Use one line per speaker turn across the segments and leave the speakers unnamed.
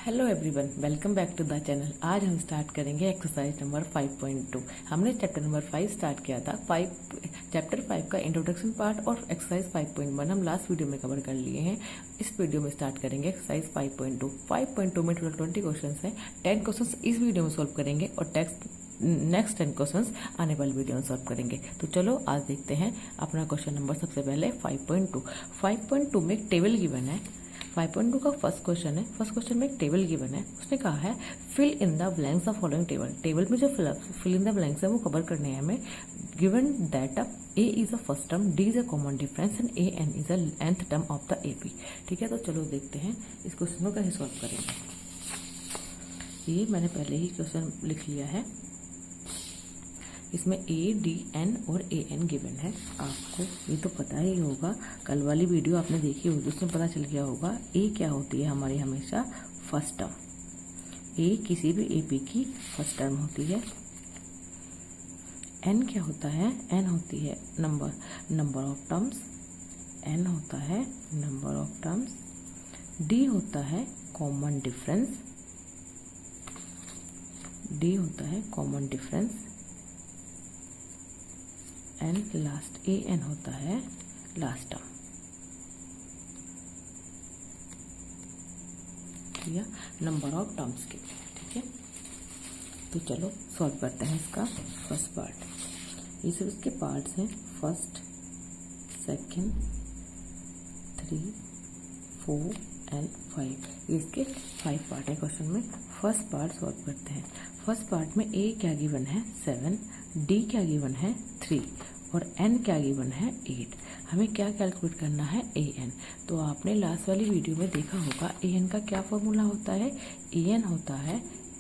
Hello everyone, welcome back to the channel. आज हम start करेंगे एक्सरसाइज नंबर 5.2। हमने चैप्टर नंबर 5 स्टार्ट किया था। चैप्टर 5 का इंट्रोडक्शन पार्ट और एक्सरसाइज 5.1 हम लास्ट वीडियो में कवर कर लिए हैं। इस वीडियो में स्टार्ट करेंगे एक्सरसाइज 5.2। 5.2 में टोटल 20 क्वेश्चन हैं। 10 क्वेश्चन इस वीडियो में सॉल्व करेंगे और नेक्स्ट 10 क्वेश्चंस आने वाले वीडियो में सॉल्व करेंगे। तो चलो आज देखते हैं अपना क्वेश्चन नंबर। सबसे पहले 5.2। 5.2 में एक टेबल गिवन है। 5.2 का फर्स्ट क्वेश्चन है। फर्स्ट क्वेश्चन में एक टेबल गिवन है। उसने कहा है fill in the blanks of following table. Table में जो फिल इन द ब्लैंक्स है वो कवर करने हैं हमें। Given that A is a first term, D is a common difference and A N is a nth term of the A P. ठीक है, तो चलो देखते हैं इस क्वेश्चन को कैसे सॉल्व करेंगे। ये मैंने पहले ही क्वेश्चन लिख लिया है। इसमें ए डी एन और ए एन गिवन है। आपको ये तो पता ही होगा, कल वाली वीडियो आपने देखी होगी, उसमें पता चल गया होगा ए क्या होती है हमारी हमेशा फर्स्ट टर्म। ए किसी भी ए पी की फर्स्ट टर्म होती है। एन क्या होता है? एन होती है नंबर ऑफ टर्म्स। एन होता है नंबर ऑफ टर्म्स। डी होता है कॉमन डिफरेंस। डी होता है common difference and last A N होता है लास्ट टर्म। ठीक है, नंबर ऑफ टर्म्स के। ठीक है, तो चलो सॉल्व करते हैं इसका फर्स्ट पार्ट। ये सब इसके पार्ट्स हैं। First, second, 3, 4 and 5। ये इसके 5 पार्ट है क्वेश्चन में। फर्स्ट पार्ट सॉल्व करते हैं। फर्स्ट पार्ट में ए क्या गिवन है? 7, डी क्या गिवन है? 3 और एन क्या गिवन है? 8। हमें क्या कैलकुलेट करना है? A N. तो आपने लास्ट वाली वीडियो में देखा होगा ए एन का क्या फॉर्मूला होता है। ए एन होता है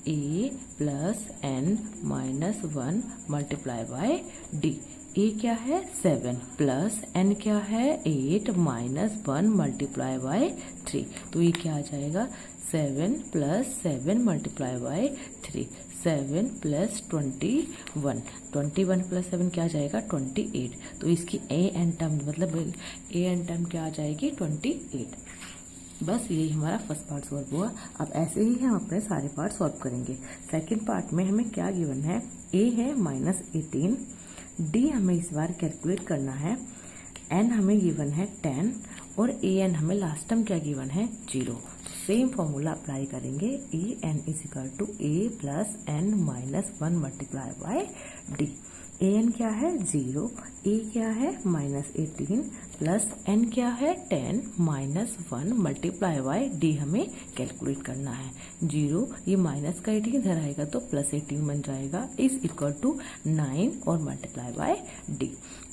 a plus N minus 1 multiply by D. A क्या है? 7 प्लस एन क्या है? 8 माइनस 1 मल्टीप्लाई बाय 3। तो ये क्या आ जाएगा? 7 plus 7 multiply by 3। 7 plus 21। 21 plus 7 क्या आ जाएगा? 28। तो इसकी ए एन टर्म मतलब ए एन टर्म क्या आ जाएगी? 28। बस यही हमारा फर्स्ट पार्ट सॉल्व हुआ। अब ऐसे ही हम अपने सारे पार्ट सॉल्व करेंगे। सेकंड पार्ट में हमें क्या गिवन है? ए है -18। डी हमें इस बार कैलकुलेट करना है। एन हमें गिवन है 10 और ए एन हमें लास्ट टर्म क्या गिवन है? 0। सेम फॉर्मूला अप्लाई करेंगे। A N is equal to A plus N minus 1 multiply by D. A N क्या है? 0। ए क्या है? -18 प्लस एन क्या है? 10 माइनस 1 मल्टीप्लाई बाय डी हमें कैलकुलेट करना है। 0 ये माइनस का 18 इधर आएगा तो प्लस 18 बन जाएगा। इज इक्वल टू 9 और multiply by D.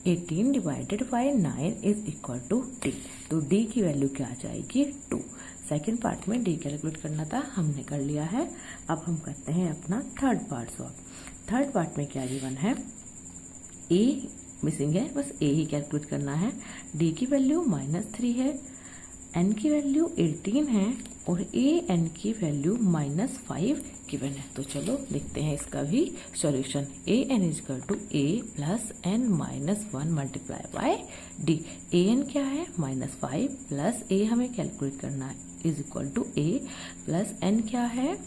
18 divided by 9 is equal to D. तो डी की वैल्यू क्या आ जाएगी? 2। सेकेंड पार्ट में डी कैलकुलेट करना था, हमने कर लिया है। अब हम करते हैं अपना third part solve. Third part में क्या गिवन है? ए मिसिंग है, बस ए ही कैलकुलेट करना है। डी की वैल्यू -3 है, एन की वैल्यू 18 है और ए एन की वैल्यू -5 गिवन है। तो चलो देखते हैं इसका भी solution. A N is equal to A plus N minus 1 multiply by D. A N क्या है? -5 प्लस ए हमें कैलकुलेट करना है is equal to A plus N क्या है?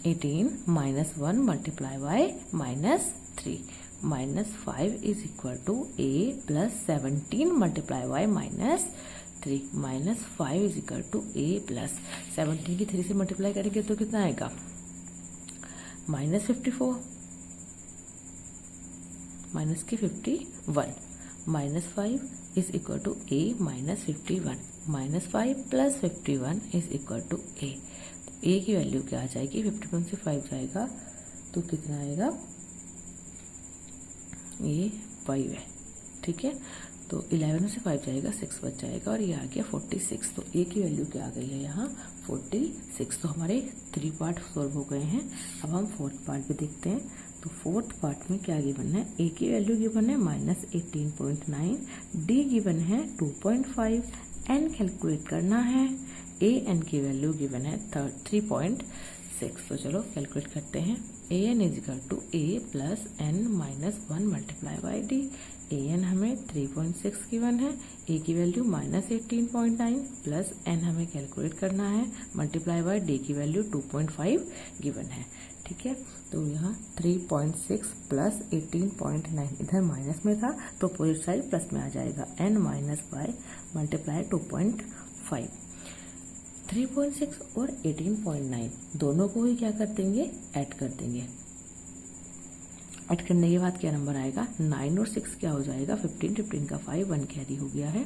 18 minus 1 multiply by -3। -5 is equal to A plus 17 multiply by -3। -5 is equal to A plus 17 की 3 से multiply करेंगे तो कितना आएगा? -54 माइनस की 51। -5 is equal to a minus 51। -5 plus 51 is equal to a. A की वैल्यू क्या आ जाएगी? 51 से 5 जाएगा तो कितना आएगा? ये 5 है। ठीक है, तो 11 में से 5 जाएगा, 6 बच जाएगा और ये आ गया 46। तो ए की वैल्यू क्या आ गई है यहाँ? 46। तो हमारे 3 पार्ट सॉल्व हो गए हैं। अब हम फोर्थ पार्ट भी देखते हैं। तो फोर्थ पार्ट में क्या गिवन है? ए की वैल्यू गिवन है -18.9। डी गिवन है 2.5। एन कैलकुलेट करना है। ए एन की वैल्यू गिवन है 3.6। 6। तो चलो कैलकुलेट करते हैं। A N is equal to A plus N minus 1 multiply by d. A n हमें 3.6 गिवन है, ए की वैल्यू -18.9 प्लस एन हमें कैलकुलेट करना है मल्टीप्लाई बाई डी की वैल्यू 2.5 गिवन है। ठीक है, तो यहाँ 3.6 प्लस 18.9 इधर माइनस में था तो अपोजिट साइड प्लस में आ जाएगा, एन माइनस बाय मल्टीप्लाई 2.5। 3.6 और 18.9 दोनों को ही क्या कर देंगे, ऐड कर देंगे। ऐड करने के बाद क्या नंबर आएगा, 9 और 6 क्या हो जाएगा, 15, 15 का 5, 1 कैरी हो गया है।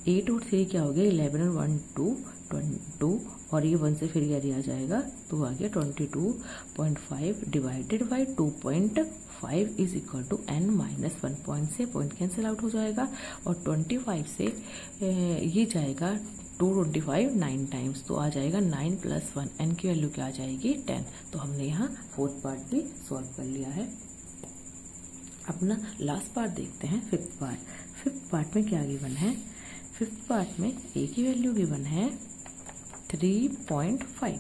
8 और 3 क्या हो गया, 11 और 1 2, 22 और ये 1 से फिर कैरी आ जाएगा तो आ गया 22.5 divided by 2.5 is equal to n minus 1 point से पॉइंट कैंसिल आउट हो जाएगा और 25 से ये जाएगा 225 9 टाइम्स तो आ जाएगा 9 प्लस 1, n की वैल्यू क्या आ जाएगी 10। तो हमने यहाँ फोर्थ पार्ट भी सॉल्व कर लिया है। अपना लास्ट पार्ट देखते हैं, फिफ्थ पार्ट। फिफ्थ पार्ट में क्या गिवन है, फिफ्थ पार्ट में ए की वैल्यू गिवन है 3.5,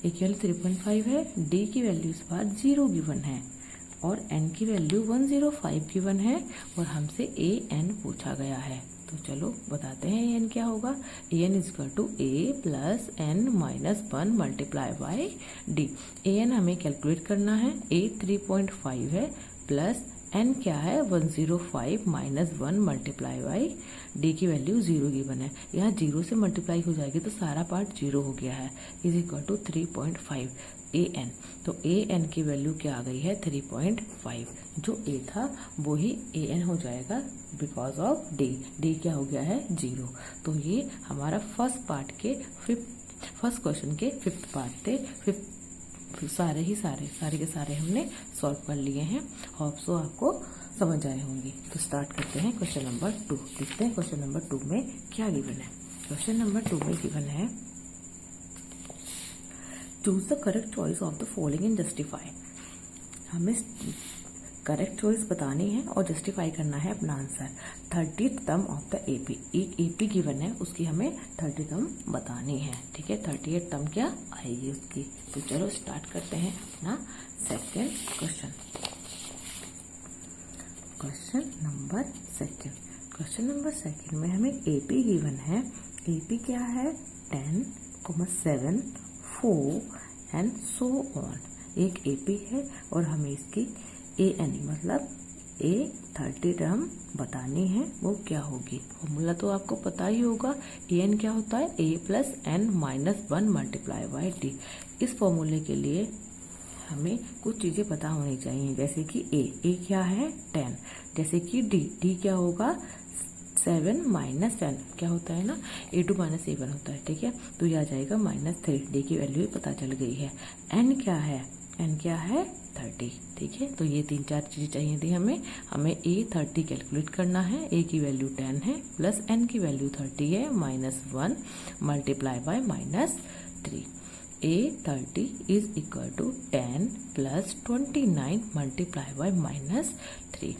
ए की वैल्यू 3.5 है, डी की वैल्यू इस बार 0 गिवन है और एन की वैल्यू 105 गिवन है और हमसे ए एन पूछा गया है। तो चलो बताते हैं ए एन क्या होगा। A N is equal to A plus N minus 1 multiply by d. A n हमें कैलकुलेट करना है, ए 3.5 है प्लस एन क्या है 105 माइनस 1 मल्टीप्लाई बाई डी की वैल्यू 0 गिवन है। यहाँ 0 से मल्टीप्लाई हो जाएगी तो सारा पार्ट 0 हो गया है, is equal to 3.5 A N. तो ए एन की वैल्यू क्या आ गई है 3.5, जो ए था वो ही ए एन हो जाएगा बिकॉज ऑफ डी। डी क्या हो गया है 0। तो ये हमारा फर्स्ट पार्ट के फर्स्ट क्वेश्चन के फिफ्थ पार्ट थे। सारे के सारे हमने सॉल्व कर लिए हैं। होप सो आपको समझ आए होंगे। तो स्टार्ट करते हैं क्वेश्चन नंबर 2। देखते हैं क्वेश्चन नंबर 2 में क्या गिवन है। क्वेश्चन नंबर 2 में गिवन है choose the correct choice of the following and justify. हमें करेक्ट चॉइस बतानी है और जस्टिफाई करना है अपना answer. 30th term of the AP, एक एपी गिवन है उसकी हमें 30 टर्म बतानी है। ठीक है, 38 टर्म क्या आएगी उसकी। तो चलो स्टार्ट करते हैं अपना second question. Question number second. Question number second में हमें एपी गिवन है। एपी क्या है 10, 7, 4 एंड सो ऑन। एक एपी है और हमें इसकी ए एन मतलब ए 30 टर्म बतानी है, वो क्या होगी। फॉर्मूला तो आपको पता ही होगा, ए एन क्या होता है a plus N minus 1 multiply by d. इस फॉर्मूले के लिए हमें कुछ चीज़ें पता होनी चाहिए, जैसे कि ए क्या है 10, जैसे कि डी क्या होगा 7 माइनस 10 क्या होता है ना A2 माइनस A1 होता है। ठीक है, तो यह आ जाएगा -3, डी की वैल्यू पता चल गई है। एन क्या है 30। ठीक है, तो ये 3-4 चीज़ें चाहिए थी हमें ए 30 कैलकुलेट करना है। ए की वैल्यू 10 है प्लस एन की वैल्यू 30 है -1 multiply by -3। A 30 is equal to 10 plus 29 multiply by -3।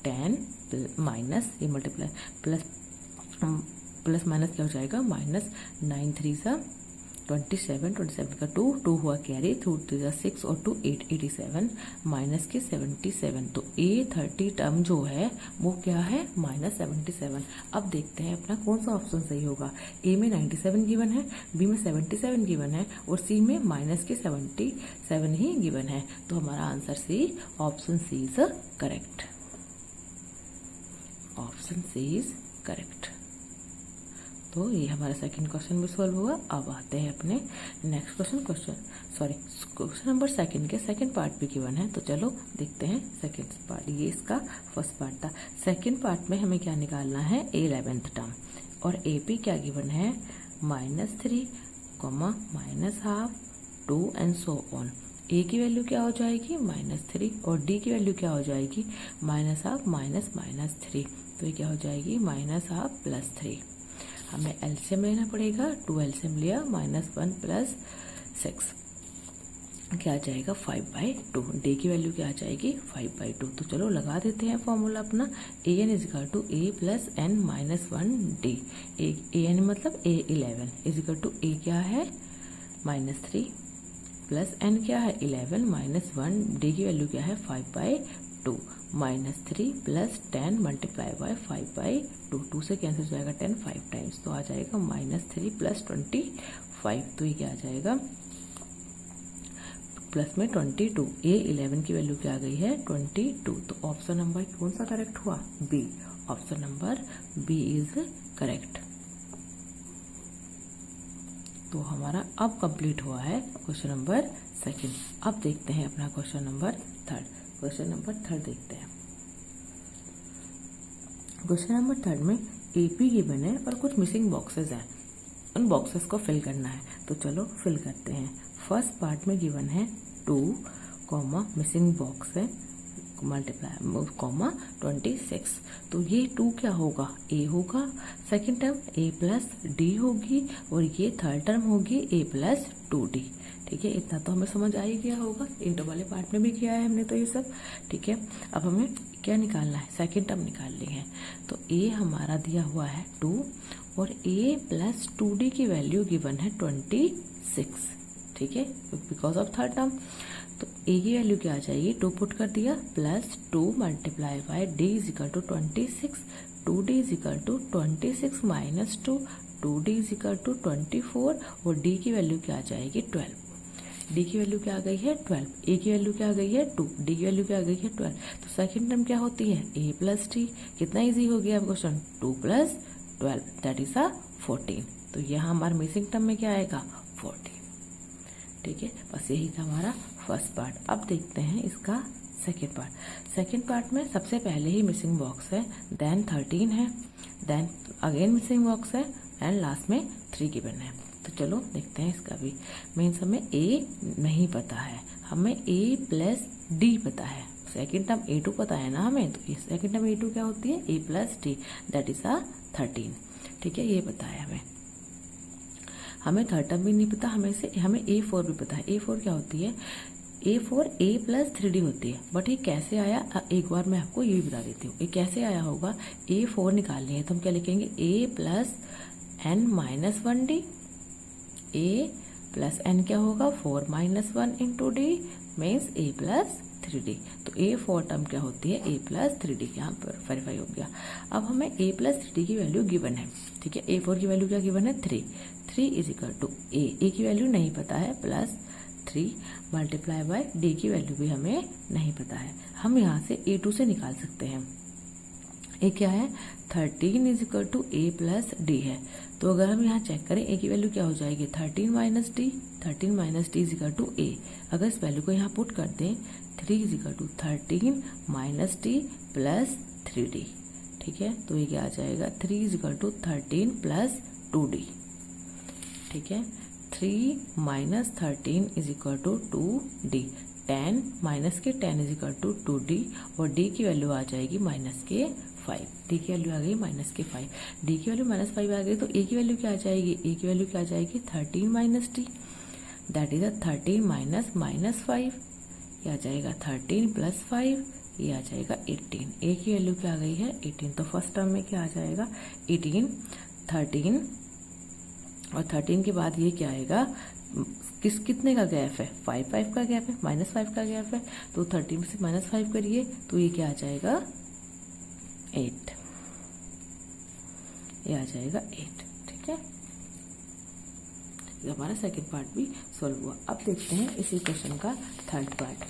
10 minus ये मल्टीप्लाई प्लस माइनस क्या हो जाएगा -9 3 सा 27 का 2 हुआ कैरी, 2 6 और 2 8 87 माइनस के 77। तो ए 30 टर्म जो है वो क्या है -77। अब देखते हैं अपना कौन सा ऑप्शन सही होगा। ए में 97 गिवन है, बी में 77 गिवन है और सी में माइनस के 77 ही गिवन है। तो हमारा answer C, option C is correct. Option C is correct. तो ये हमारा सेकंड क्वेश्चन भी सॉल्व हुआ। अब आते हैं अपने नेक्स्ट क्वेश्चन नंबर सेकंड के सेकंड पार्ट भी गिवन है। तो चलो देखते हैं सेकंड पार्ट। ये इसका फर्स्ट पार्ट था। सेकंड पार्ट में हमें क्या निकालना है 11th टर्म और एपी क्या गिवन है -3, -½ 2 एंड सो ऑन। ए की वैल्यू क्या हो जाएगी -3 और डी की वैल्यू क्या हो जाएगी -½ -3। तो ये क्या हो जाएगी -½ +3। हमें एलसीएम लेना पड़ेगा, 2 एलसीएम लिया -1 + 6 क्या आ जाएगा 5/2। डी की वैल्यू क्या आ जाएगी 5/2। तो चलो लगा देते हैं फॉर्मूला अपना। A N is equal to A plus N minus 1 d. A n मतलब A11 इज इक्वल टू ए क्या है -3 प्लस n क्या है 11 माइनस 1 d की वैल्यू क्या है 5/2 माइनस 3 प्लस 10 मल्टीप्लाई बाय 5/2, 2 से कैंसिल हो जाएगा 10 5 टाइम्स, तो आ जाएगा -3 प्लस 25, तो ये क्या आ जाएगा प्लस में 22, ए 11 की वैल्यू क्या आ गई है 22, तो ऑप्शन नंबर कौन सा करेक्ट हुआ B, option number B is correct. तो हमारा अब कंप्लीट हुआ है क्वेश्चन नंबर सेकंड। अब देखते हैं अपना question number third. Question number third देखते हैं। क्वेश्चन नंबर थर्ड में एपी गिवन है और कुछ मिसिंग बॉक्सेस हैं, उन बॉक्सेस को फिल करना है, तो चलो फिल करते हैं। फर्स्ट पार्ट में गिवन है 2 कॉमा मिसिंग बॉक्स है मल्टीप्लाई कॉमा 26, तो ये 2 क्या होगा ए होगा, सेकंड टर्म ए प्लस डी होगी और ये थर्ड टर्म होगी ए प्लस 2d। ठीक है, इतना तो हमें समझ आ ही गया होगा, इंटो वाले पार्ट में भी किया है हमने तो ये सब। ठीक है, अब हमें क्या निकालना है, सेकंड टर्म निकालनी है। तो ए हमारा दिया हुआ है 2 और a प्लस 2d की वैल्यू गिवन है 26। ठीक है, बिकॉज ऑफ थर्ड टर्म, तो a की वैल्यू क्या आ जाएगी 2 पुट कर दिया plus 2 multiply by d is equal to 26, 2d is equal to 26 minus 2, 2d is equal to 24 और d की वैल्यू क्या आ जाएगी 12। d की वैल्यू क्या आ गई है 12, a की वैल्यू क्या आ गई है 2, d की वैल्यू क्या आ गई है 12। तो सेकंड टर्म क्या होती है a प्लस d, कितना इजी हो गया क्वेश्चन, 2 प्लस 12 दैट इज 14। तो यहाँ हमारा मिसिंग टर्म में क्या आएगा 14। ठीक है, बस यही था हमारा फर्स्ट पार्ट। अब देखते हैं इसका सेकेंड पार्ट। सेकेंड पार्ट में सबसे पहले ही मिसिंग बॉक्स है, देन 13 है, देन अगेन मिसिंग बॉक्स है एंड लास्ट में 3 गिवन है। तो चलो देखते हैं इसका भी। मीन्स हमें a नहीं पता है, हमें a प्लस डी पता है, सेकेंड टर्म a2 पता है ना हमें, तो सेकेंड टर्म a2 क्या होती है a plus d that is 13। ठीक है, ये पता है हमें थर्ड टर्म भी नहीं पता, हमें a4 भी पता है। a4 क्या होती है, a4 a प्लस 3d होती है, बट ये कैसे आया एक बार मैं आपको ये भी बता देती हूँ। ये कैसे आया होगा, a4 निकालनी है तो हम क्या लिखेंगे a plus n minus 1d, a plus n क्या होगा 4 minus 1 into D means a plus 3d। तो a4 टर्म क्या होती है a प्लस 3d, यहाँ पर वेरीफाई हो गया। अब हमें a प्लस 3d की वैल्यू गिवन है। ठीक है, a4 की वैल्यू क्या गिवन है 3 इज इक्वल टू a की वैल्यू नहीं पता है प्लस 3 मल्टीप्लाई बाय d की वैल्यू भी हमें नहीं पता है। हम यहाँ से a2 से निकाल सकते हैं। a क्या है 13 is equal to a plus D है, तो अगर हम यहाँ चेक करें a की वैल्यू क्या हो जाएगी 13 minus D, 13 minus D is equal to a। अगर इस वैल्यू को यहाँ पुट कर दें 3 is equal to 13 minus D plus 3d। ठीक है, तो ये क्या आ जाएगा 3 is equal to 13 plus 2d। ठीक है, 3 minus 13 is equal to 2d, 10 minus के 10 इज इक्वल टू 2d और d की वैल्यू आ जाएगी माइनस के 5, d की वैल्यू आ गई माइनस के 5, d की वैल्यू माइनस 5 आ गई, तो a की वैल्यू क्या आ जाएगी, a की वैल्यू क्या आ जाएगी 13 minus d that is 13 minus minus 5, ये आ जाएगा 13 प्लस 5, ये आ जाएगा 18। a की वैल्यू क्या आ गई है 18, तो फर्स्ट टर्म में क्या आ जाएगा 18, 13 और 13 के बाद ये क्या आएगा, कितने का गैप है 5 का गैप है, -5 का गैप है, तो 13 से -5 करिए तो ये क्या आ जाएगा 8, ये आ जाएगा 8। ठीक है, ये हमारा सेकेंड पार्ट भी सॉल्व हुआ। अब देखते हैं इसी क्वेश्चन का थर्ड पार्ट।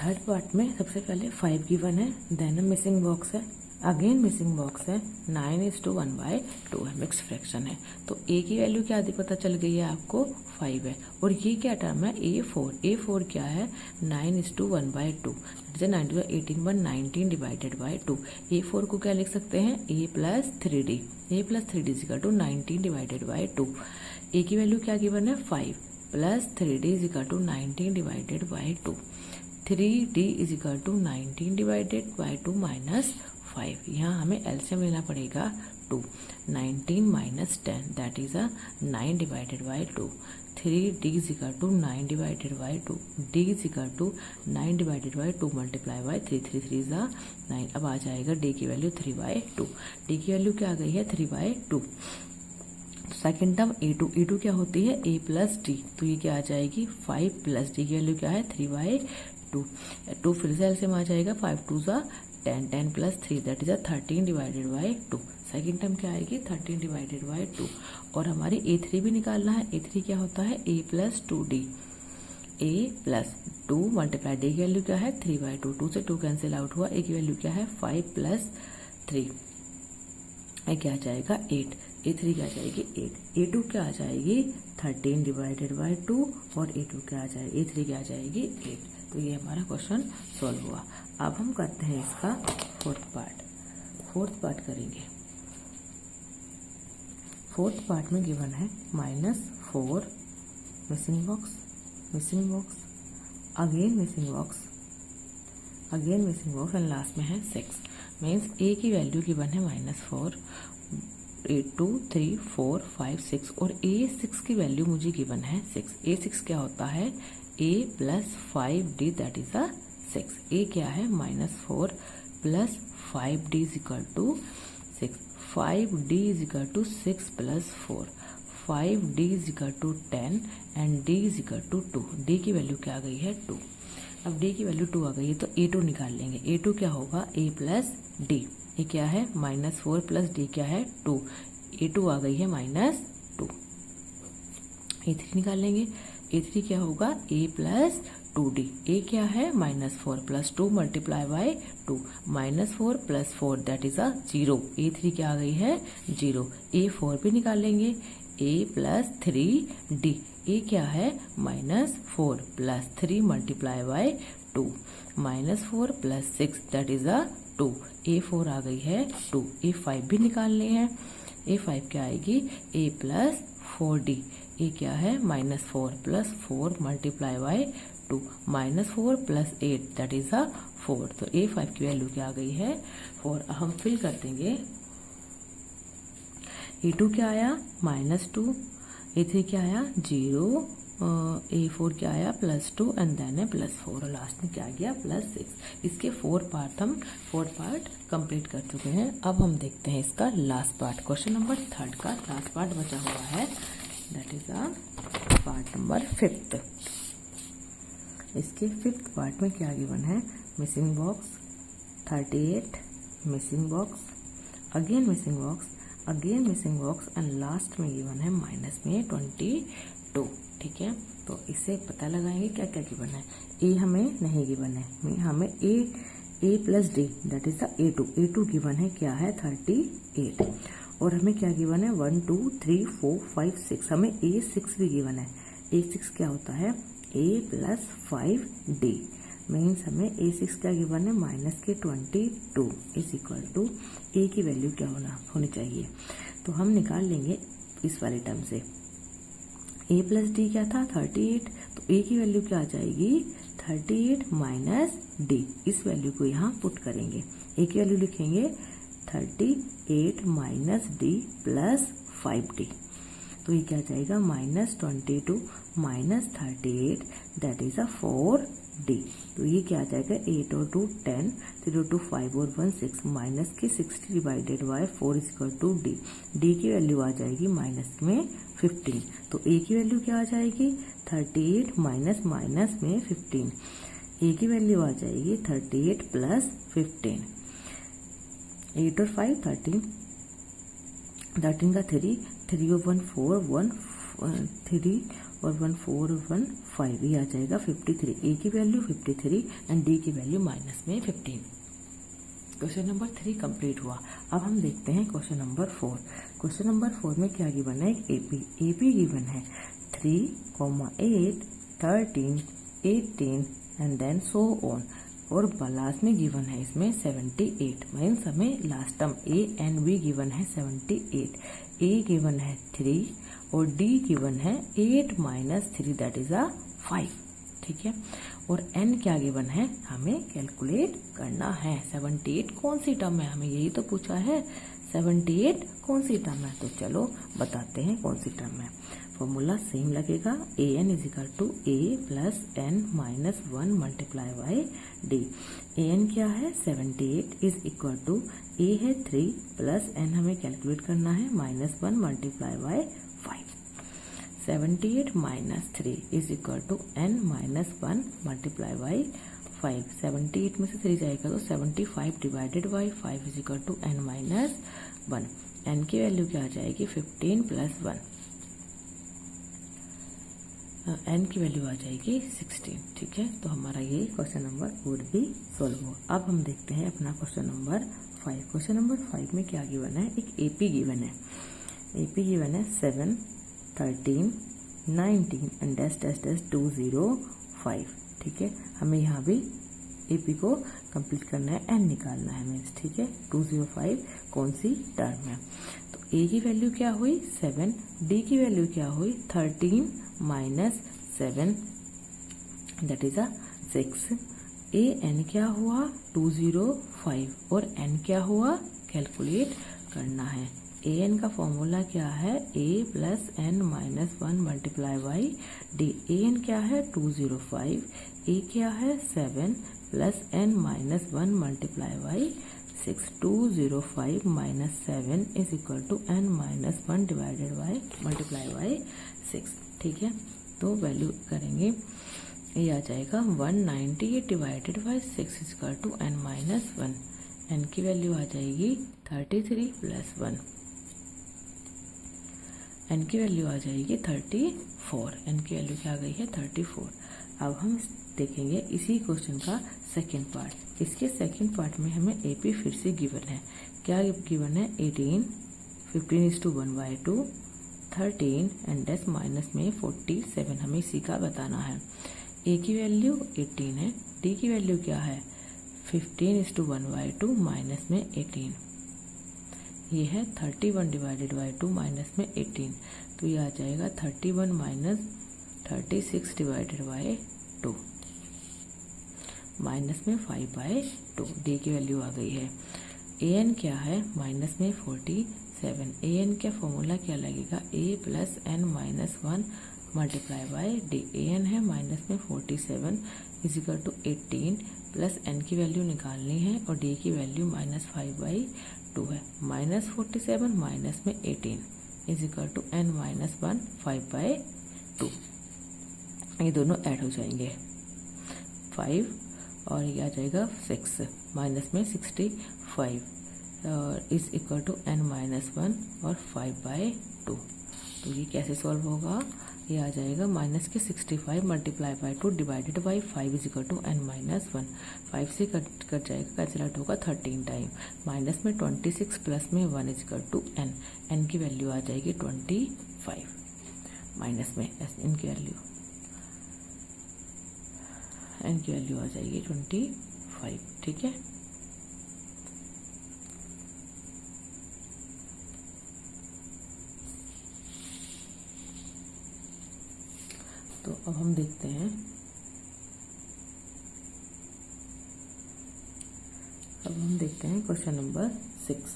थर्ड पार्ट में सबसे पहले 5 गिवन है, देन मिसिंग बॉक्स है, अगेन मिसिंग बॉक्स है, 9:1/2 है, मिक्स फ्रैक्शन है। तो a की वैल्यू क्या पता चल गई है आपको 5 है, और ये क्या टर्म है a4 क्या है 9:1/2, 18/19 डिवाइडेड बाय 2। a4 को क्या लिख सकते हैं a plus 3d, is equal to 19 divided by 2। a की वैल्यू क्या गिवन है 5 plus 3d is equal to 19 divided by 2, 3d is equal to 19 divided by 2 minus 5। यहाँ हमें एलसीएम लेना पड़ेगा 2, 19 minus 10 that is 9 divided by 2, 3d is equal to 9 divided by 2, d is equal to 9 divided by 2 multiply by 3, 3 is 9। अब आ जाएगा d की value 3/2, d की value क्या आ गई है 3/2। सेकेंड टर्म A2 क्या होती है A प्लस डी, तो ये क्या आ जाएगी 5 प्लस डी की वैल्यू क्या है 3/2। 2 फिर से एलसीएम आ जाएगा 5 2 ज़ा 10, 10 plus 3 that is 13 divided by 2। Second term क्या आएगी 13 डिवाइडेड बाई 2। और हमारी A3 भी निकालना है। A3 क्या होता है A plus 2D, A plus 2 multiply D की वैल्यू क्या है 3/2, 2 से 2 कैंसिल आउट हुआ, A की वैल्यू क्या है 5 प्लस 3, ये क्या आ जाएगा 8। A3 क्या आ जाएगी 8। A2 क्या आ जाएगी 13 डिवाइडेड बाई 2 और A2 क्या आ जाएगी A3 क्या आ जाएगी 8। तो ये हमारा क्वेश्चन सॉल्व हुआ। अब हम करते हैं इसका फोर्थ पार्ट करेंगे। फोर्थ पार्ट में गिवन है -4 missing box, again missing box and last में है 6। मीन्स A की वैल्यू गिवन है -4, 8 2 3 4 5 6 और A6 की वैल्यू मुझे गिवन है 6। A6 क्या होता है A plus 5D that is 6। A क्या है -4 plus 5D is equal to 6, 5D is equal to 6 plus 4, 5D is equal to 10 and D is equal to 2। D की वैल्यू क्या आ गई है 2। अब D की वैल्यू 2 आ गई है तो A2 निकाल लेंगे। A2 क्या होगा A प्लस D, ये क्या है -4 प्लस D क्या है 2, A2 आ गई है -2। A3 निकाल लेंगे। A3 क्या होगा A प्लस 2D, A क्या है -4 plus 2 multiply bye 2, -4 plus 4 that is 0। A3 क्या आ गई है 0। A4 भी निकाल लेंगे। A प्लस 3D, A क्या है -4 plus 3 multiply by 2, -4 plus 6 that is 2। A4 आ गई है 2। A5 भी निकालने हैं। A5 क्या आएगी A प्लस 4D, A क्या है -4 plus 4 multiply by 2, -4 plus 8 that is 4। तो A5 की वैल्यू क्या आ गई है 4। हम फिल कर देंगे। A2 क्या आया -2, A3 क्या आया 0, A4 क्या आया +2 एंड देन है +4 और लास्ट में क्या आ गया +6। इसके 4 पार्ट कंप्लीट कर चुके हैं। अब हम देखते हैं इसका लास्ट पार्ट, क्वेश्चन नंबर 3 का लास्ट पार्ट बचा हुआ है, दैट इज पार्ट नंबर 5। इसके 5th पार्ट में क्या गिवन है missing box 38, missing box, again missing box and last में गिवन है माइनस में 22। ठीक है, तो इसे पता लगाएंगे क्या क्या गिवन है। ए हमें नहीं गिवन है, हमें a plus d that is the A2 given है क्या है 38 और हमें क्या गिवन है 1 2 3 4 5 6, हमें A6 भी गिवन है। A6 क्या होता है A प्लस 5D, मीन्स हमें A6 क्या गिवन है -22 इज इक्वल टू A की वैल्यू क्या होनी चाहिए। तो हम निकाल लेंगे इस वाले टर्म से। A प्लस डी क्या था 38, तो A की वैल्यू क्या आ जाएगी 38 माइनस D, इस वैल्यू को यहाँ पुट करेंगे। A की वैल्यू लिखेंगे 38 माइनस D प्लस 5D, तो ये क्या आ जाएगा -22 माइनस 38 दैट इज 4D। तो ये क्या आ जाएगा 8 और 2 10, 0 2 5 और 1 6, माइनस के 60 divided by 4 is equal to D। D की वैल्यू आ जाएगी माइनस में 15, तो A की वैल्यू क्या आ जाएगी 38 माइनस में 15, A की वैल्यू आ जाएगी 38 प्लस 15, 8 और 5 13, 13 का 3 और 1 4 1 3 और 1 4 और 1 5, ये आ जाएगा 53। A की वैल्यू 53 एंड D की वैल्यू माइनस में 15। क्वेश्चन नंबर 3 कंप्लीट हुआ। अब हम देखते हैं क्वेश्चन नंबर 4। क्वेश्चन नंबर 4 में क्या गिवन है AP गिवन है 3, 8, 13, 18 एंड देन सो ऑन, और लास्ट में गिवन है इसमें 78, मीन्स हमें last term A and B given है 78, A गिवन है 3 और D गिवन है 8 माइनस 3 दैट इज 5। ठीक है, और N क्या गिवन है हमें कैलकुलेट करना है। 78 कौन सी टर्म है, हमें यही तो पूछा है 78 कौन सी टर्म है? तो चलो बताते हैं कौन सी टर्म है। फॉर्मूला सेम लगेगा, an is equal to a plus n minus 1 multiply by d। an क्या है? 78 इज इक्वल टू a है 3 प्लस n हमें कैलकुलेट करना है minus 1 multiply by 5। 78 minus 3 is equal to n minus 1 multiply by 5। 78 में से 3 जाएगा तो 75 divided by 5 is equal to n minus 1। n की वैल्यू क्या आ जाएगी? 15 प्लस 1, n की वैल्यू आ जाएगी 16। ठीक है, तो हमारा ये question number would be solve हुआ। अब हम देखते हैं अपना क्वेश्चन नंबर 5। क्वेश्चन नंबर 5 में क्या गिवन है? एक AP गिवन है। AP गिवन है 7, 13, 19 एंड डैश डैश डैश 205। ठीक है, हमें यहाँ भी AP को कंप्लीट करना है, n निकालना है मीन्स। ठीक है, 205 कौन सी टर्म है? तो A की वैल्यू क्या हुई? 7, D की वैल्यू क्या हुई? 13 माइनस 7 दैट इज 6। an क्या हुआ? 205 और n क्या हुआ? कैलकुलेट करना है। an का फॉर्मूला क्या है? a plus n minus 1 multiply by d। an क्या है? 205, a क्या है? 7 plus n minus 1 multiply by 6। 205 minus 7 is equal to n minus 1 divided by multiply by 6। ठीक है, तो वैल्यू करेंगे, ये आ जाएगा 198 divided by 6 is equal to n minus 1। n की वैल्यू आ जाएगी 33 प्लस 1, n की वैल्यू आ जाएगी 34। n की वैल्यू क्या आ गई है? 34। अब हम देखेंगे इसी क्वेश्चन का सेकेंड पार्ट। इसके सेकेंड पार्ट में हमें AP फिर से गिवन है। क्या गिवन है? 18, 15 is to 1/2, 13 and dash minus में 47 हमें इसी का बताना है। A की वैल्यू 18 है, D की वैल्यू क्या है? 15 इज टू 1/2 माइनस में 18। ये है 31 डिवाइडेड बाई 2 माइनस में 18, तो ये आ जाएगा 31 माइनस 36 डिवाइडेड बाई 2 माइनस में 5/2। D की वैल्यू आ गई है। an क्या है? माइनस में 47। an का फॉर्मूला क्या लगेगा? a plus n minus 1 multiply by d। an है माइनस में 47 is equal to 18 plus n की वैल्यू निकालनी है और d की वैल्यू माइनस 5/2 है। माइनस 47 माइनस में 18 is equal to n minus 1 5/2। ये दोनों ऐड हो जाएंगे, 5 और ये आ जाएगा 6 माइनस में 65 is equal to n minus 1 और 5/2। तो ये कैसे सॉल्व होगा? ये आ जाएगा माइनस के 65 multiply by 2 divided by 5 is equal to n minus 1। 5 से कट जाएगा, कैंसिल आउट होगा 13 टाइम। माइनस में 26 प्लस में 1 is equal to n। n की वैल्यू आ जाएगी 25 माइनस में n की वैल्यू आ जाएगी 25। ठीक है, तो अब हम देखते हैं, क्वेश्चन नंबर 6।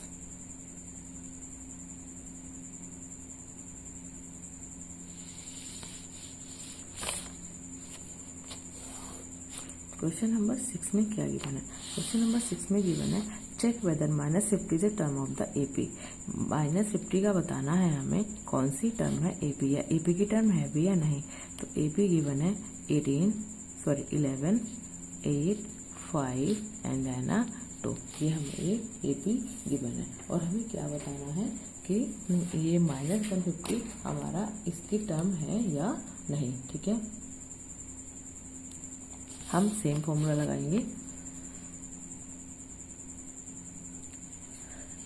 क्वेश्चन नंबर 6 में क्या गिवन है? क्वेश्चन नंबर 6 में गिवन है check whether minus 50 is a term of the AP। Minus 50 का बताना है हमें कौन सी टर्म है AP, या AP की टर्म है भी या नहीं। तो AP गिवन है 11, 8, 5 एंड देन 2। ये हमें ये AP गिवन है और हमें क्या बताना है कि ये माइनस 150 हमारा इसकी टर्म है या नहीं। ठीक है, हम सेम फॉर्मूला लगाएंगे।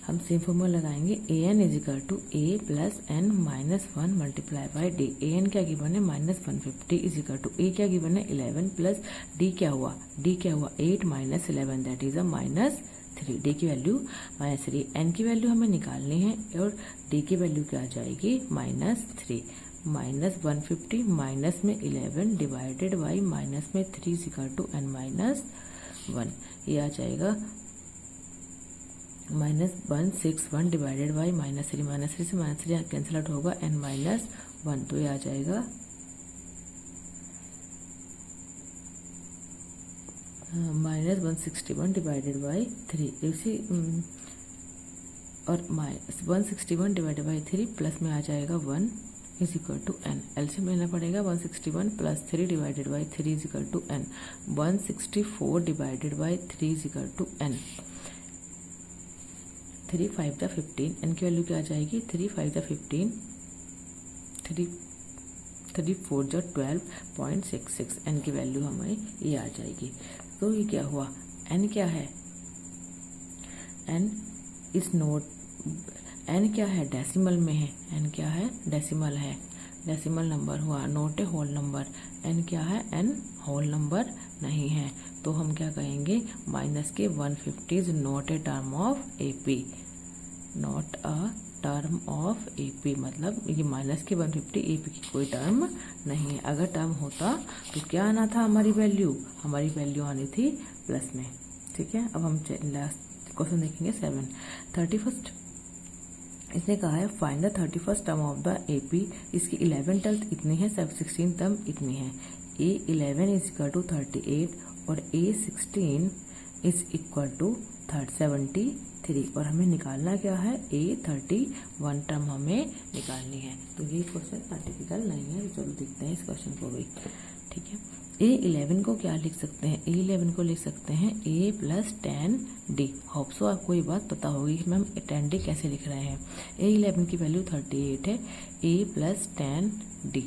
an is equal to a plus n minus 1 multiply by d। an क्या गिवन है? Minus 150 is equal to a क्या गिवन है? 11 प्लस d क्या हुआ? 8 minus 11 that is minus 3। d की वैल्यू माइनस 3। n की value हमें निकालनी है और d की वैल्यू क्या आ जाएगी? माइनस 3। माइनस 150 माइनस में 11 डिवाइडेड बाई माइनस में 3 इक्वल टू n माइनस 1। ये आ जाएगा -161 डिवाइडेड बाई -3 से -3 कैंसिल आउट होगा n-1, तो ये आ जाएगा -161 डिवाइडेड बाई 3 इसी और -161 डिवाइडेड बाई 3 प्लस में आ जाएगा 1 is equal to n। LCM लेना पड़ेगा 161 plus 3 divided by 3 is equal to n। 164 divided by 3 is equal to n। 3 5 जा 15, n की वैल्यू क्या आ जाएगी 3 5 जा 15, 3 4 जा 12.66, n की वैल्यू हमें ये आ जाएगी। तो ये क्या हुआ, n क्या है, n इज नोट, n क्या है डेसिमल में है, n क्या है डेसिमल है, डेसिमल नंबर हुआ, नोट ए होल नंबर। n क्या है, n होल नंबर नहीं है, तो हम क्या कहेंगे माइनस के 150 is not a term of AP, not a term of AP, मतलब ये माइनस के 150 AP की कोई टर्म नहीं है। अगर टर्म होता तो क्या आना था, हमारी वैल्यू आनी थी प्लस में। ठीक है, अब हम लास्ट क्वेश्चन देखेंगे 7। 31st इसने कहा है find the 31st term of the AP। इसकी 11 टर्म इतनी है, 16 टर्म इतनी है। A11 इज इक्वल टू 38 और A16 इज इक्वल टू 73 और हमें निकालना क्या है, A31 टर्म हमें निकालनी है। तो ये क्वेश्चन आर्टिफिशियल नहीं है, चलो देखते हैं इस क्वेश्चन को भी। ठीक है, A11 को क्या लिख सकते हैं, A11 को लिख सकते हैं A plus 10D। Hope so आपको ये बात पता होगी कि मैम 10D कैसे लिख रहे हैं। A11 की वैल्यू 38 है, A plus 10D,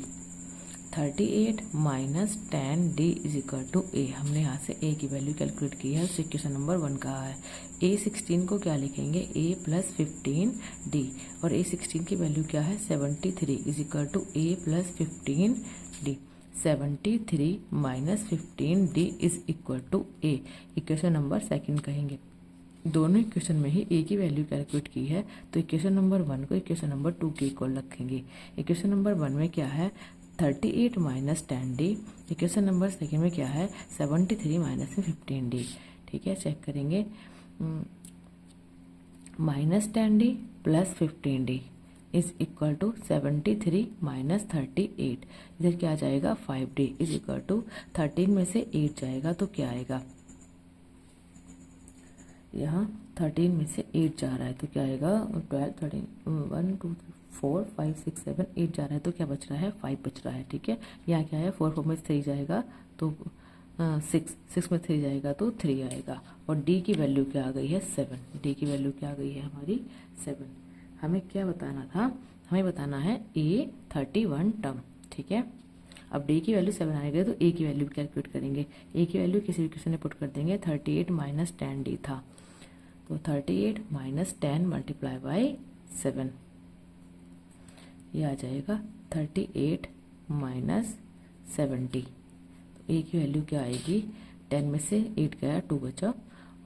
38 minus 10D is equal to A। हमने यहाँ से A की वैल्यू कैलकुलेट की है, उससे इक्वेशन नंबर 1 कहा है। A16 को क्या लिखेंगे, A प्लस 15D, और A16 की वैल्यू क्या है 73 is equal to A plus 15D। 73 minus 15D is equal to A, equation number 2 कहेंगे। दोनों इक्वेशन में ही A की वैल्यू कैलकुलेट की है, तो इक्वेशन नंबर 1 को इक्वेशन नंबर 2 के इक्वल रखेंगे। इक्वेशन नंबर 1 में क्या है 38 माइनस 10D, इक्वेशन नंबर 2 में क्या है 73 माइनस 15D। ठीक है, चेक करेंगे, minus 10D plus 15D is equal to 73 minus 38, इधर क्या आ जाएगा 5D इज इक्वल टू 13 में से 8 जाएगा तो क्या आएगा, यहाँ 13 में से 8 जा रहा है तो क्या आएगा 12 13 1 2 4 5 6 7 8 जा रहा है तो क्या बच रहा है 5 बच रहा है। ठीक है, यहाँ क्या है 4 में 3 जाएगा तो 6 में 3 जाएगा तो 3 आएगा, और D की वैल्यू क्या आ गई है 7, D की वैल्यू क्या आ गई है हमारी 7। हमें क्या बताना था, हमें बताना है A31 टर्म। ठीक है, अब D की वैल्यू 7 आएगा तो A की वैल्यू कैलकुलेट करेंगे। A की वैल्यू किसी भी क्वेश्चन में पुट कर देंगे, 38 माइनस 10D था, तो 38 माइनस 10 मल्टीप्लाई बाई 7, ये आ जाएगा 38 माइनस 70। तो A की वैल्यू क्या आएगी, 10 में से 8 गया 2 बचा,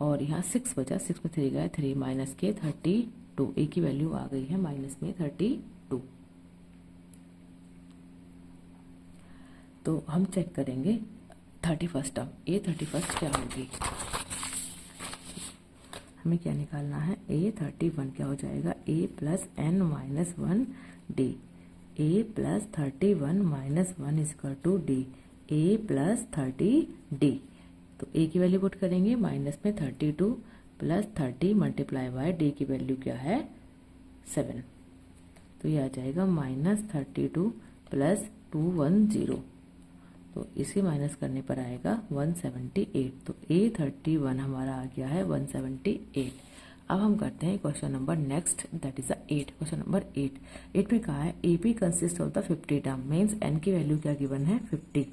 और यहाँ 6 बचा, 6 में 3 गया 3 माइनस के 32। A की वैल्यू आ गई है माइनस में 32। तो हम चेक करेंगे 31st टर्म, A31 क्या होगी, हमें क्या निकालना है A31 क्या हो जाएगा, A plus n minus 1D, A plus 31 minus 1 is equal to D, A plus 30D। तो A की वैल्यू पुट करेंगे, माइनस में 32 प्लस 30 मल्टीप्लाई बाय D की वैल्यू क्या है 7, तो ये आ जाएगा माइनस 32 प्लस 210, तो इसे माइनस करने पर आएगा 178। तो A31 हमारा आ गया है 178। अब हम करते हैं question number next, that is the 8। Question number 8 में कहा है AP consist of the 50 term, means n की वैल्यू क्या गिवन है 50,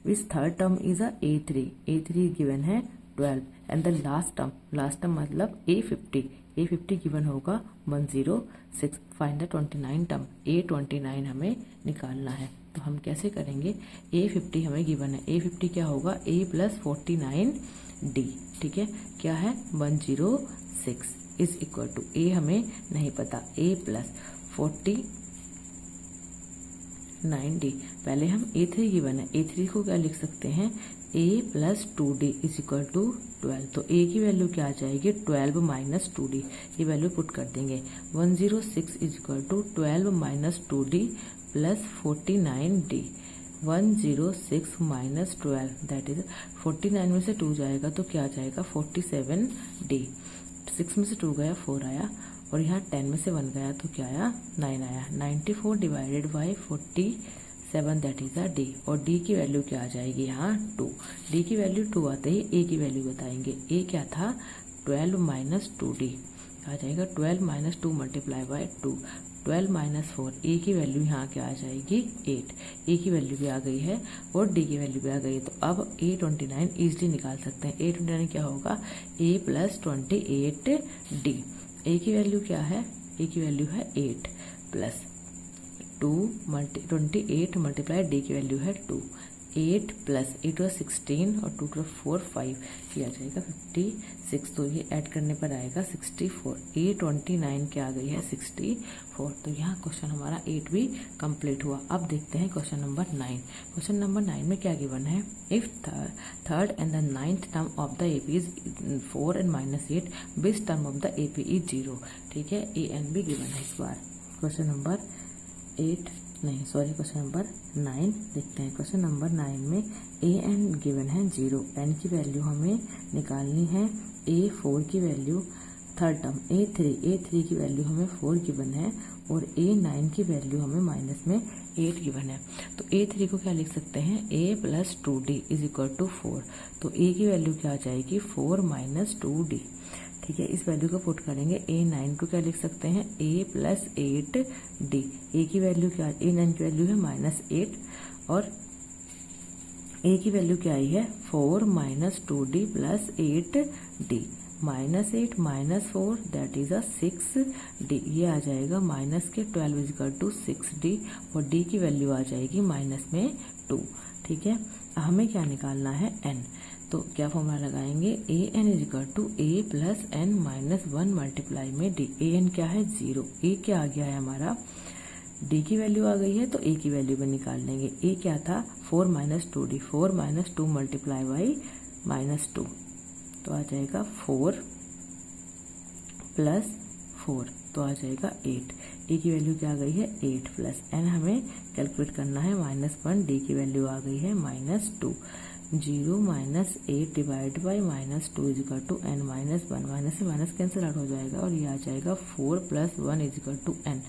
which third term is a A3 given है 12, एंड द लास्ट टर्म मतलब A50 गिवन होगा 106। फाइंड द 29 टर्म, A29 हमें निकालना है, तो हम कैसे करेंगे, A50 हमें गिवन है, A50 क्या होगा A प्लस 49D। ठीक है, क्या है 106 इज इक्वल टू A हमें नहीं पता, A प्लस 49D। पहले हम A3 गिवन है, A3 को क्या लिख सकते हैं a plus 2d is equal to 12। तो a की वैल्यू क्या आ जाएगी 12 माइनस 2d, ये वैल्यू पुट कर देंगे। 106 is equal to 12 minus 2d plus 49d। 106 minus 12 that is 49 में से 2 जाएगा तो क्या आ जाएगा 47d। 6 में से 2 गया 4 आया, और यहाँ 10 में से 1 गया तो क्या आया 9 आया। 94 divided by 47 that is D. और डी की वैल्यू क्या आ जाएगी यहाँ 2। डी की वैल्यू 2 आते ही ए की वैल्यू बताएंगे। ए क्या था 12 माइनस 2d आ जाएगा 12 माइनस 2 मल्टीप्लाई बाय 2। 12 माइनस 4 ए की वैल्यू यहाँ क्या आ जाएगी 8। ए की वैल्यू भी आ गई है और डी की वैल्यू भी आ गई है। तो अब A29 ईजिली निकाल सकते हैं। A29 क्या होगा a प्लस 28d। ए की वैल्यू क्या है, ए की वैल्यू है 8 प्लस 28 मल्टीप्लाई डी की वैल्यू है 2। 8 प्लस 8 और 16 और 2 और 4 5, ये आ जाएगा 56। तो ये ऐड करने पर आएगा 64। A29 क्या आ गई है 64। तो यहाँ क्वेश्चन हमारा 8 भी कंप्लीट हुआ। अब देखते हैं क्वेश्चन नंबर 9। क्वेश्चन नंबर 9 में क्या गिवन है, if third and the 9th term of the AP is 4 and -8, बिस term of the AP is 0। ठीक है, AN भी गिवन है इस बार। क्वेश्चन नंबर क्वेश्चन नंबर 9 देखते हैं। क्वेश्चन नंबर 9 में AN गिवन है 0, N की वैल्यू हमें निकालनी है। A4 की वैल्यू थर्ड टर्म A3 की वैल्यू हमें 4 गिवन है, और A9 की वैल्यू हमें माइनस में 8 गिवन है। तो A3 को क्या लिख सकते हैं A plus 2d is equal to 4। तो A की वैल्यू क्या आ जाएगी 4 माइनस 2d। ठीक है, इस वैल्यू को पुट करेंगे। A9 को क्या लिख सकते हैं A प्लस 8d। A की वैल्यू क्या, A9 की वैल्यू है -8 और A की वैल्यू क्या आई है 4 minus 2d plus 8d। -8 minus 4 that is a 6d। ये आ जाएगा माइनस के 12 इजिकल टू 6d, और d की वैल्यू आ जाएगी माइनस में 2। ठीक है, हमें क्या निकालना है n। तो क्या फॉर्मूला लगाएंगे AN is equal to A plus n minus 1 multiply में d। AN क्या है 0, A क्या आ गया है हमारा, d की वैल्यू आ गई है तो A की वैल्यू भी निकाल लेंगे। A क्या था 4 minus 2d, 4 minus 2 multiply by -2 तो आ जाएगा 4 प्लस 4 तो आ जाएगा 8। ए की वैल्यू क्या आ गई है 8 प्लस n हमें कैलकुलेट करना है -1। डी की वैल्यू आ गई है -2। 0 minus 8 divide by -2 is equal to n minus 1। Minus से माइनस कैंसिल आउट हो जाएगा और ये आ जाएगा 4 plus 1 is equal to n।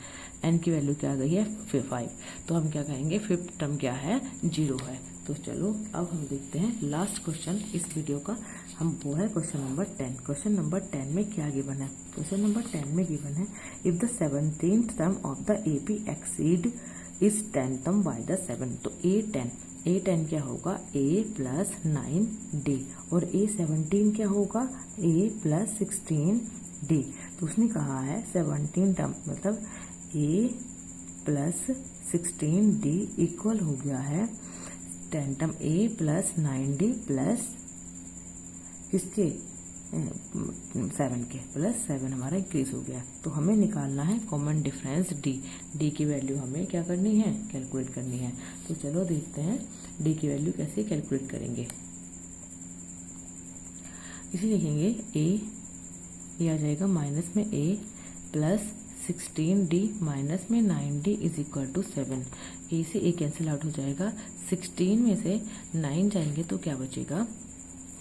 n की वैल्यू क्या आ गई है 5। तो हम क्या कहेंगे फिफ्थ टर्म क्या है 0 है। तो चलो अब हम देखते हैं लास्ट क्वेश्चन इस वीडियो का, वो है क्वेश्चन नंबर 10। क्वेश्चन नंबर 10 में क्या गिवन है, क्वेश्चन नंबर 10 में गिवन है if the 17th term of the AP exceed is 10 term by the 7। तो A10 क्या होगा A प्लस 9d, और A17 क्या होगा A प्लस 16d। तो उसने कहा है 17 टर्म मतलब A प्लस 16d इक्वल हो गया है 10 term A plus 9d plus किसके 7 के प्लस 7 हमारा इंक्रीज हो गया। तो हमें निकालना है कॉमन डिफरेंस डी की वैल्यू हमें क्या करनी है कैलकुलेट करनी है। तो चलो देखते हैं डी की वैल्यू कैसे कैलकुलेट करेंगे। इसे लिखेंगे ए आ जाएगा माइनस में A प्लस 16d माइनस में 9d इज इक्वल टू 7। ए से ए कैंसिल आउट हो जाएगा, 16 में से 9 जाएंगे तो क्या बचेगा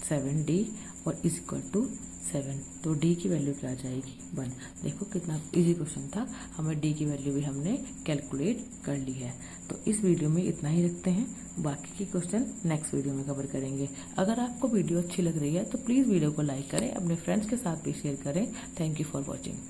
7d और इज इक्वल टू 7। तो d की वैल्यू क्या आ जाएगी 1। देखो कितना इजी क्वेश्चन था, हमें d की वैल्यू भी हमने कैलकुलेट कर ली है। तो इस वीडियो में इतना ही रखते हैं, बाकी के क्वेश्चन नेक्स्ट वीडियो में कवर करेंगे। अगर आपको वीडियो अच्छी लग रही है तो प्लीज़ वीडियो को लाइक करें, अपने फ्रेंड्स के साथ भी शेयर करें। Thank you for watching.